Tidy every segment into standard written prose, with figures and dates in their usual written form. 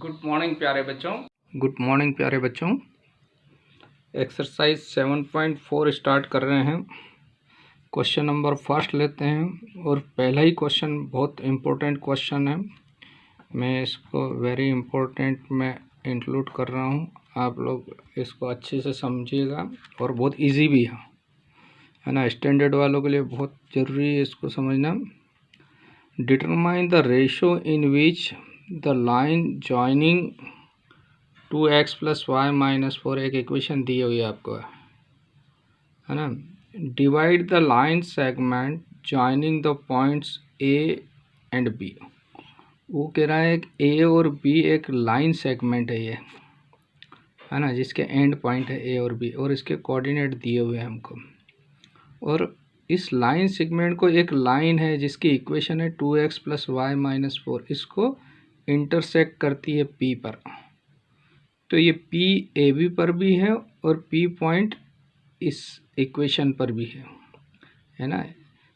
Good morning प्यारे बच्चों। Exercise 7.4 start कर रहे हैं। क्वेश्चन नंबर फर्स्ट लेते हैं और पहला ही क्वेश्चन बहुत इम्पोर्टेंट क्वेश्चन है। मैं इसको वेरी इम्पोर्टेंट में इंक्लूड कर रहा हूँ। आप लोग इसको अच्छे से समझिएगा और बहुत इजी भी है ना। स्टैंडर्ड वालों के लिए बहुत ज़रूरी है इसको समझना। Determine the ratio in which the line joining 2x + y - 4 एक इक्वेशन दी हुई है आपको, है ना। Divide the line segment joining the points a and b। वो कह रहा है कि a और b एक लाइन सेगमेंट है ये, है ना, जिसके एंड पॉइंट है a और b और इसके कोऑर्डिनेट दिए हुए हैं हमको। और इस लाइन सेगमेंट को एक लाइन है जिसकी इक्वेशन है 2x + y - 4, इसको इंटरसेक्ट करती है p पर। तो ये P AB पर भी है और P पॉइंट इस इक्वेशन पर भी है ना। तो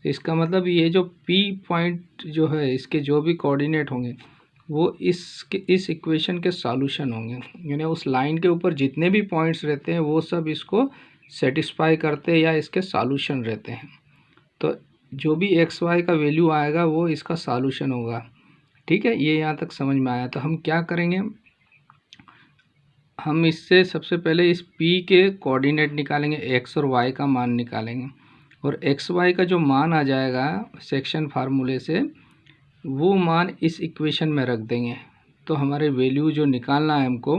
इसका मतलब ये जो P पॉइंट जो है इसके जो भी कोऑर्डिनेट होंगे वो इस इक्वेशन के सॉल्यूशन होंगे, यानी उस लाइन के ऊपर जितने भी पॉइंट्स रहते हैं वो सब इसको सेटिस्फाई करते हैं या इसके सॉल्यूशन रहते हैं। तो जो भी एक्स वाई का वैल्यू आएगा वो इसका सॉल्यूशन होगा। ठीक है, ये यहाँ तक समझ में आया। तो हम क्या करेंगे, हम इससे सबसे पहले इस P के कोऑर्डिनेट निकालेंगे, x और y का मान निकालेंगे और x y का जो मान आ जाएगा सेक्शन फार्मूले से वो मान इस इक्वेशन में रख देंगे। तो हमारे वैल्यू जो निकालना है हमको,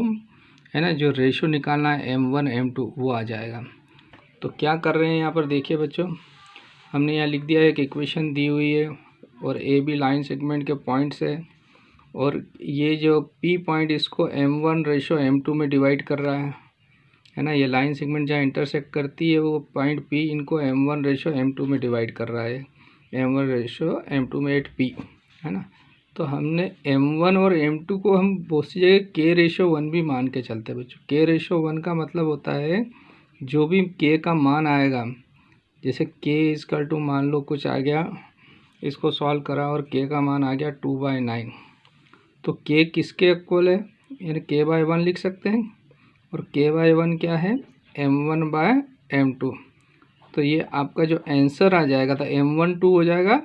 है ना, जो रेशो निकालना है m1 m2 वो आ जाएगा। तो क्या कर रहे हैं यहाँ पर देखिए बच्चों, हमने यहाँ लिख दिया है एक इक्वेशन दी हुई है और ए बी लाइन सेगमेंट के पॉइंट्स है और ये जो P पॉइंट इसको m1/m2 में डिवाइड कर रहा है ना। ये लाइन सेगमेंट जहाँ इंटरसेक्ट करती है वो पॉइंट P इनको m1/m2 में डिवाइड कर रहा है, m1/m2 में 8P, है ना। तो हमने m1 और m2 को हम बहुत सी जगह k/1 भी मान के चलते हैं बच्चों। k/1 का मतलब होता है जो भी k का मान आएगा, जैसे k = मान लो कुछ आ गया, इसको सॉल्व करा और k का मान आ गया 2/9, तो k किसके इक्वल है, यानी k/1 लिख सकते हैं और k/1 क्या है, m1/m2। तो ये आपका जो आंसर आ जाएगा तो m1 2 हो जाएगा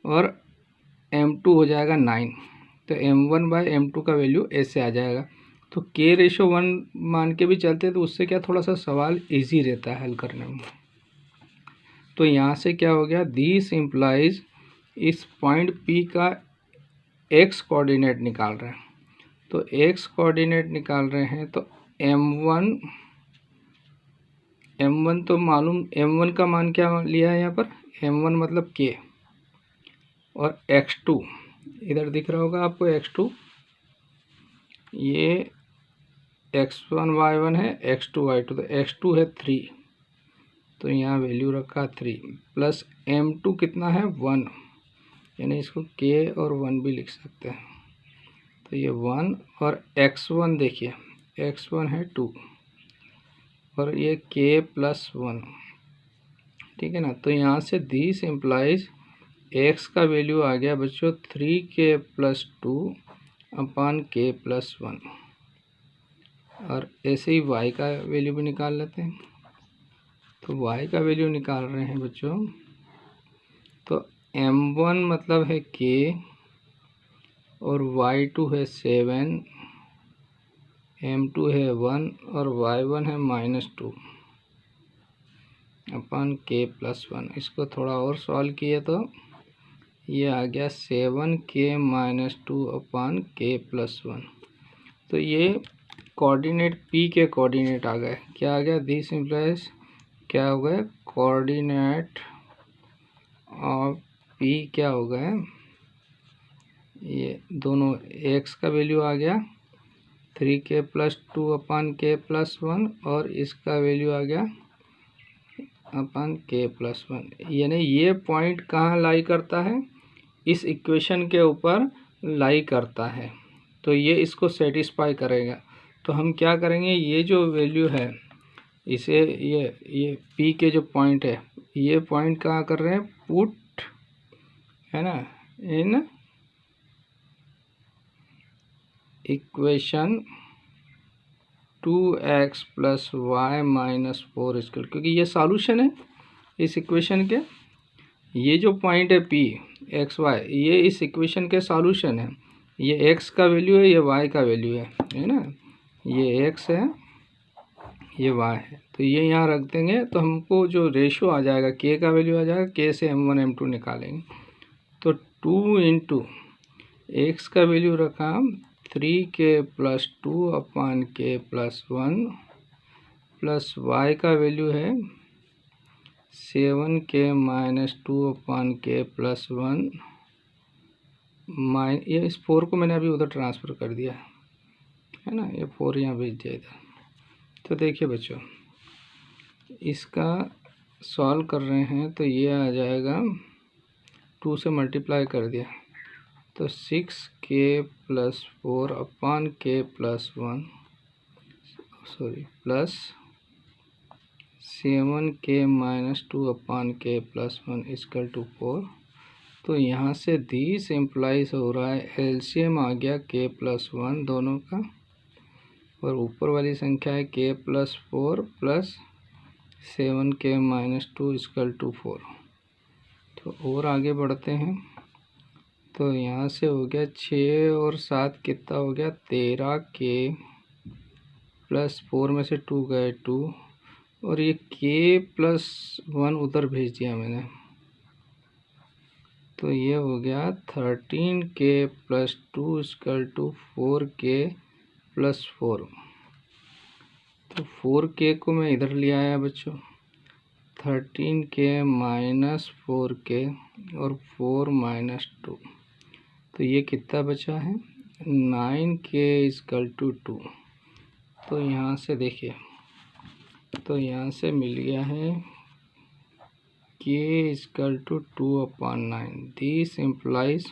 और m2 हो जाएगा 9। तो m1/m2 का वैल्यू ऐसे आ जाएगा। तो k/1 मान के भी चलते हैं तो उससे क्या थोड़ा सा सवाल इजी रहता है हल करने में। तो यहाँ से क्या हो गया, दिस इम्प्लाइज इस पॉइंट P का x कोऑर्डिनेट निकाल रहे हैं। तो x कोऑर्डिनेट निकाल रहे हैं तो m1 तो मालूम, m1 का मान क्या लिया है यहाँ पर, m1 मतलब k और x2 इधर दिख रहा होगा आपको, x2 ये x1 y1 है, x2 y2, तो x2 है 3, तो यहाँ वैल्यू रखा 3 प्लस m2 कितना है 1, यानी इसको k और 1 भी लिख सकते हैं। तो ये 1 और x1 देखिए, x1 है 2 और ये k + 1, ठीक है ना। तो यहाँ से दिस इम्प्लाइज x का वैल्यू आ गया बच्चों 3k + 2 / k + 1 और ऐसे ही y का वैल्यू भी निकाल लेते हैं। तो y का वैल्यू निकाल रहे हैं बच्चों, तो m1 मतलब है k और y2 है 7, m2 है 1 और y1 है -2 / k + 1। इसको थोड़ा और सॉल्व किए तो ये आ गया 7k - 2 / k + 1। तो ये कोऑर्डिनेट P के कोऑर्डिनेट आ गए। क्या आ गया, दिस इम्प्लाइज क्या हो गए, कोऑर्डिनेट ऑफ P क्या हो गए, ये दोनों x का वैल्यू आ गया 3k + 2 / k + 1 और इसका वैल्यू आ गया k + 1। यानी ये पॉइंट कहाँ लाई करता है, इस इक्वेशन के ऊपर लाई करता है। तो ये इसको सेटिस्फाई करेगा। तो हम क्या करेंगे, ये जो वैल्यू है इसे ये P के जो पॉइंट है ये पॉइंट कहाँ कर रहे हैं, पुट, है ना, in equation 2x + y - 4 square, क्योंकि ये सॉल्यूशन है इस इक्वेशन के। ये जो पॉइंट है P x y, ये इस इक्वेशन के सॉल्यूशन है। ये x का वैल्यू है, ये y का वैल्यू है ना। ये x है, ये y है, तो ये यहाँ रख देंगे तो हमको जो रेशो आ जाएगा k का वैल्यू आ जाएगा। k से m1 m2 निकालेंगे तो 2 इंटू x का वैल्यू रखा 3k + 2/k + 1 प्लस y का वैल्यू है 7k - 2/k + 1 ये इस 4 को मैंने अभी उधर ट्रांसफ़र कर दिया है ना, ये 4 यहाँ भेज दिया इधर। तो देखिए बच्चों, इसका सॉल्व कर रहे हैं तो ये आ जाएगा 2 से मल्टीप्लाई कर दिया तो 6k + 4/k + 1 plus 7k - 2/k + 1 = 4। तो यहाँ से दिस इम्प्लाइज हो रहा है एलसीएम आ गया k + 1 दोनों का, और ऊपर वाली संख्या है k + 4 + 7k - 2 = 4। तो और आगे बढ़ते हैं तो यहाँ से हो गया 6 और 7 कितना हो गया 13k + 4 में से 2 गए 2, और ये k + 1 उधर भेज दिया मैंने, तो ये हो गया 13k + 2 = 4k + 4। तो 4k को मैं इधर ले आया बच्चों, 13k - 4k और 4 - 2, तो ये कितना बचा है 9k = 2। तो यहाँ से देखिए, तो यहाँ से मिल गया है k = 2/9। दिस इम्प्लाइज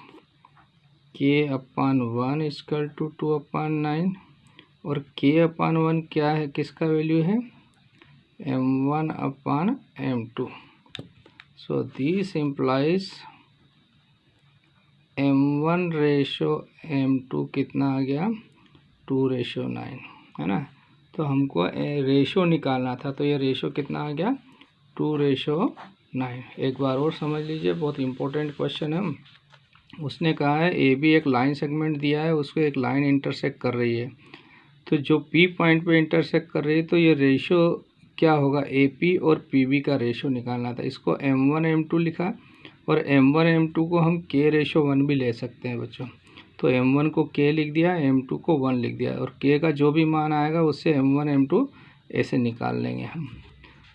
k/1 = 2/9, और k/1 क्या है, किसका वैल्यू है m1/m2। So this implies m1/m2 कितना आ गया 2/9, है ना। तो हमको रेशो निकालना था, तो ये रेशो कितना आ गया 2/9। एक बार और समझ लीजिए, बहुत इंपॉर्टेंट क्वेश्चन है। उसने कहा है ए बी एक लाइन सेगमेंट दिया है, उसको एक लाइन इंटरसेक्ट कर रही है, तो जो पी पॉइंट पे इंटरसेक्ट कर रही है तो ये रेशो क्या होगा ए पी और पी बी का रेशो निकालना था। इसको m1 m2 लिखा, और m1 m2 को हम k/1 भी ले सकते हैं बच्चों। तो m1 को k लिख दिया, m2 को 1 लिख दिया, और k का जो भी मान आएगा उससे m1 m2 ऐसे निकाल लेंगे हम।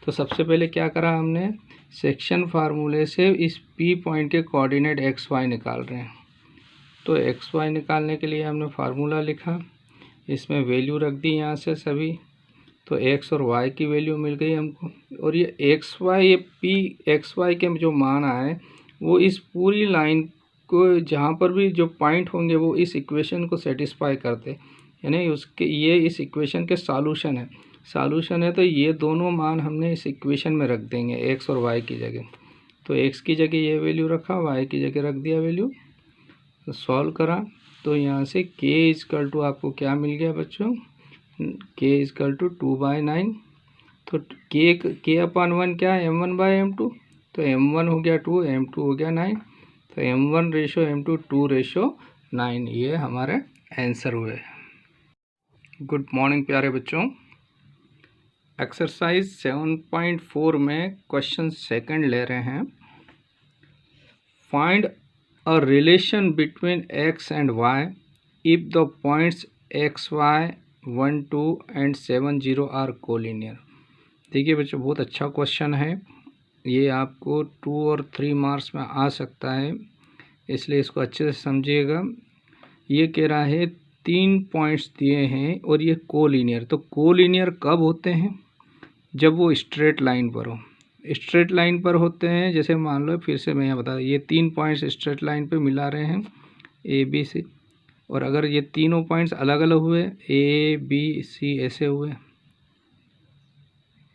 तो सबसे पहले क्या करा हमने, सेक्शन फार्मूले से इस P पॉइंट के कोऑर्डिनेट एक्स वाई निकाल रहे हैं। तो एक्स वाई निकालने के लिए हमने फार्मूला लिखा, इसमें वैल्यू रख दी यहाँ से सभी, तो एक्स और वाई की वैल्यू मिल गई हमको। और ये एक्स वाई, ये P एक्स वाई के जो मान आए वो इस पूरी लाइन को जहाँ पर भी जो पॉइंट होंगे वो इस इक्वेशन को सेटिस्फाई करते, यानी उसके ये इस इक्वेशन के सॉल्यूशन है। तो ये दोनों मान हमने इस इक्वेशन में रख देंगे एक्स और वाई की जगह। तो एक्स की जगह ये वैल्यू रखा, वाई की जगह रख दिया वैल्यू। तो सॉल्व करा तो यहाँ से k = आपको क्या मिल गया बच्चों, k = 2/9। तो k/1 क्या है m1/m2, तो m1 हो गया 2, m2 हो गया 9, तो m1/m2 2/9, ये हमारे आंसर हुए। गुड मॉर्निंग प्यारे बच्चों। एक्सरसाइज 7.4 में क्वेश्चन सेकंड ले रहे हैं। Find a relation between x and y if the points x y 1 2 and 7 0 are collinear. देखिए बच्चों, बहुत अच्छा क्वेश्चन है, ये आपको 2 और 3 मार्क्स में आ सकता है, इसलिए इसको अच्छे से समझिएगा। ये कह रहा है 3 पॉइंट्स दिए हैं और ये कोलिनियर। तो कोलिनियर कब होते हैं, जब वो स्ट्रेट लाइन पर हो। स्ट्रेट लाइन पर होते हैं, जैसे मान लो फिर से मैं यहाँ बता, ये 3 पॉइंट्स स्ट्रेट लाइन पे मिला रहे हैं ए बी सी, और अगर ये तीनों पॉइंट्स अलग अलग हुए ए बी सी ऐसे हुए,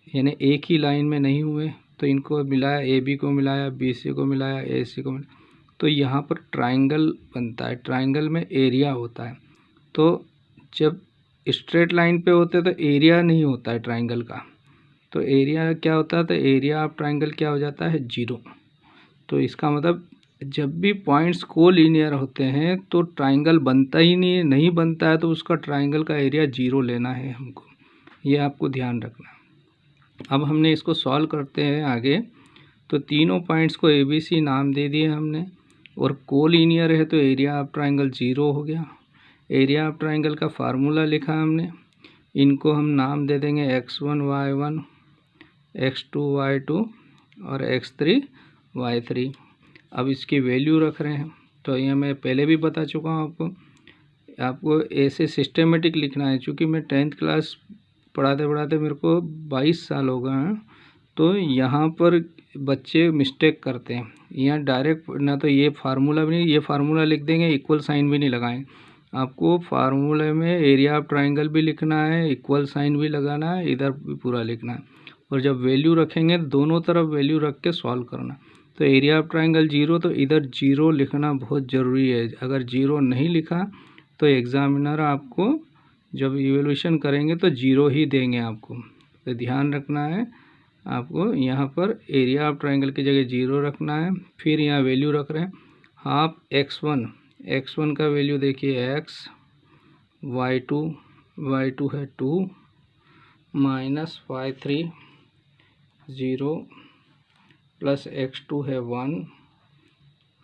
यानी एक ही लाइन में नहीं हुए, तो इनको मिलाया, ए बी को मिलाया, बी सी को मिलाया, ए सी को मिलाया, तो यहाँ पर ट्राइंगल बनता है। ट्राइंगल में एरिया होता है, तो जब स्ट्रेट लाइन पे होते तो एरिया नहीं होता है ट्राइंगल का, तो एरिया क्या होता है, तो एरिया ऑफ ट्राइंगल क्या हो जाता है, 0। तो इसका मतलब जब भी पॉइंट्स कोलिनियर होते हैं तो ट्राइंगल बनता ही नहीं बनता है, तो उसका ट्राइंगल का एरिया 0 लेना है हमको, ये आपको ध्यान रखना। अब हमने इसको सॉल्व करते हैं आगे। तो तीनों पॉइंट्स को ABC नाम दे दिए हमने, और कोलिनियर है तो एरिया ऑफ ट्राइंगल 0 हो गया। एरिया ऑफ ट्राइंगल का फार्मूला लिखा हमने, इनको हम नाम दे देंगे x1 y1, x2 y2 और x3 y3। अब इसकी वैल्यू रख रहे हैं, तो ये मैं पहले भी बता चुका हूँ आपको ऐसे सिस्टेमेटिक लिखना है। चूँकि मैं 10th क्लास पढ़ाते पढ़ाते मेरे को 22 साल हो गए हैं, तो यहाँ पर बच्चे मिस्टेक करते हैं। यहाँ डायरेक्ट ना तो ये फार्मूला भी नहीं, ये फार्मूला लिख देंगे, इक्वल साइन भी नहीं लगाएंगे। आपको फार्मूले में एरिया ऑफ ट्राइंगल भी लिखना है, इक्वल साइन भी लगाना है, इधर भी पूरा लिखना है, और जब वैल्यू रखेंगे दोनों तरफ वैल्यू रख के सॉल्व करना। तो एरिया ऑफ ट्राइंगल 0, तो इधर 0 लिखना बहुत ज़रूरी है। अगर 0 नहीं लिखा तो एग्ज़ामिनर आपको जब इवैल्यूएशन करेंगे तो 0 ही देंगे आपको। तो ध्यान रखना है आपको, यहाँ पर एरिया ऑफ ट्राइंगल की जगह 0 रखना है। फिर यहाँ वैल्यू रख रहे हैं हाफ x1 का वैल्यू देखिए x, y2 है 2 माइनस y3 0 प्लस x2 है 1,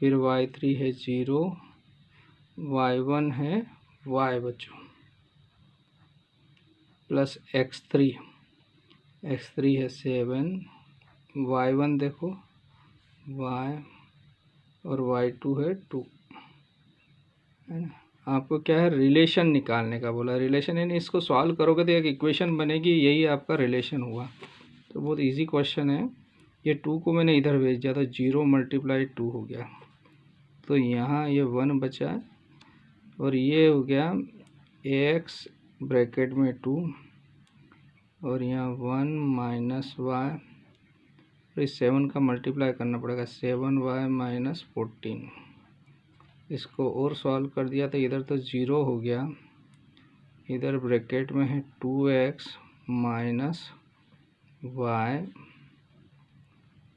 फिर y3 है 0, y1 है y बच्चों, प्लस x3 है 7, y1 देखो y और y2 है 2, है ना। आपको क्या है, रिलेशन निकालने का बोला। रिलेशन यानी इसको सॉल्व करोगे तो एक इक्वेशन बनेगी, यही आपका रिलेशन हुआ। तो बहुत इजी क्वेश्चन है। ये 2 को मैंने इधर भेज दिया तो 0 × 2 हो गया, तो यहाँ ये 1 बचा, और ये हो गया x ब्रैकेट में 2 और यहाँ 1 माइनस y, तो इस 7 का मल्टीप्लाई करना पड़ेगा, 7y माइनस 14। इसको और सॉल्व कर दिया तो इधर तो 0 हो गया, इधर ब्रैकेट में है 2x minus y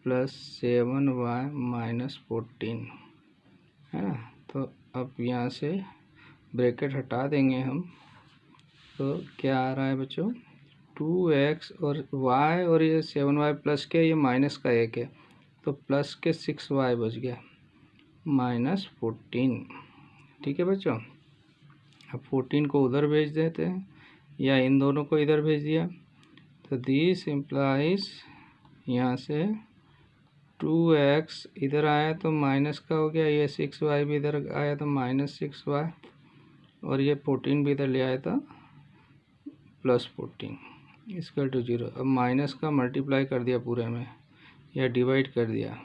plus 7y minus 14, है ना। तो अब यहाँ से ब्रैकेट हटा देंगे हम, तो क्या आ रहा है बच्चों, 2x और y और ये 7y प्लस के, ये माइनस का 1 है, तो प्लस के 6y बच गया माइनस 14। ठीक है बच्चों, अब 14 को उधर भेज देते हैं, या इन दोनों को इधर भेज दिया, तो दिस इम्प्लाइज यहाँ से 2x इधर आया तो माइनस का हो गया, ये 6y भी इधर आया तो माइनस 6y, और ये 14 भी इधर ले आया था प्लस 14 इक्वल टू 0। अब माइनस का मल्टीप्लाई कर दिया पूरे में, या डिवाइड कर दिया,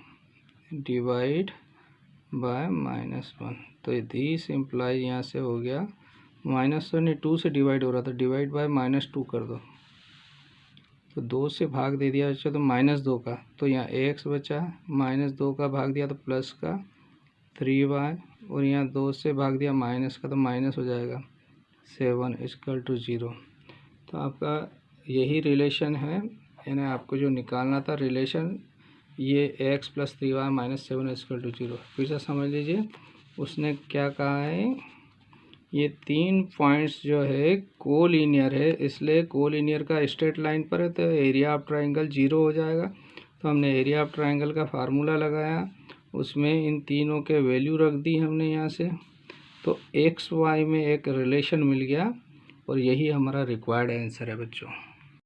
डिवाइड बाय -1, तो दिस इम्प्लाई यहाँ से हो गया माइनस तो नहीं, 2 से डिवाइड हो रहा था, डिवाइड बाय -2 कर दो, तो 2 से भाग दे दिया बच्चा तो -2 का, तो यहाँ x बचा, -2 का भाग दिया तो प्लस का 3y, और यहाँ 2 से भाग दिया माइनस का तो माइनस हो जाएगा 7 इक्वल टू 0। तो आपका यही रिलेशन है, यानी आपको जो निकालना था रिलेशन, ये x plus 3y minus 7 equal to 0। फिर से समझ लीजिए उसने क्या कहा है, ये 3 पॉइंट्स जो है कोलिनियर है, इसलिए कोलिनियर का स्ट्रेट लाइन पर है तो एरिया ऑफ ट्राइंगल 0 हो जाएगा। तो हमने एरिया ऑफ ट्राइंगल का फार्मूला लगाया, उसमें इन तीनों के वैल्यू रख दी हमने यहाँ से, तो एक्स वाई में एक रिलेशन मिल गया, और यही हमारा रिक्वायर्ड आंसर है बच्चों।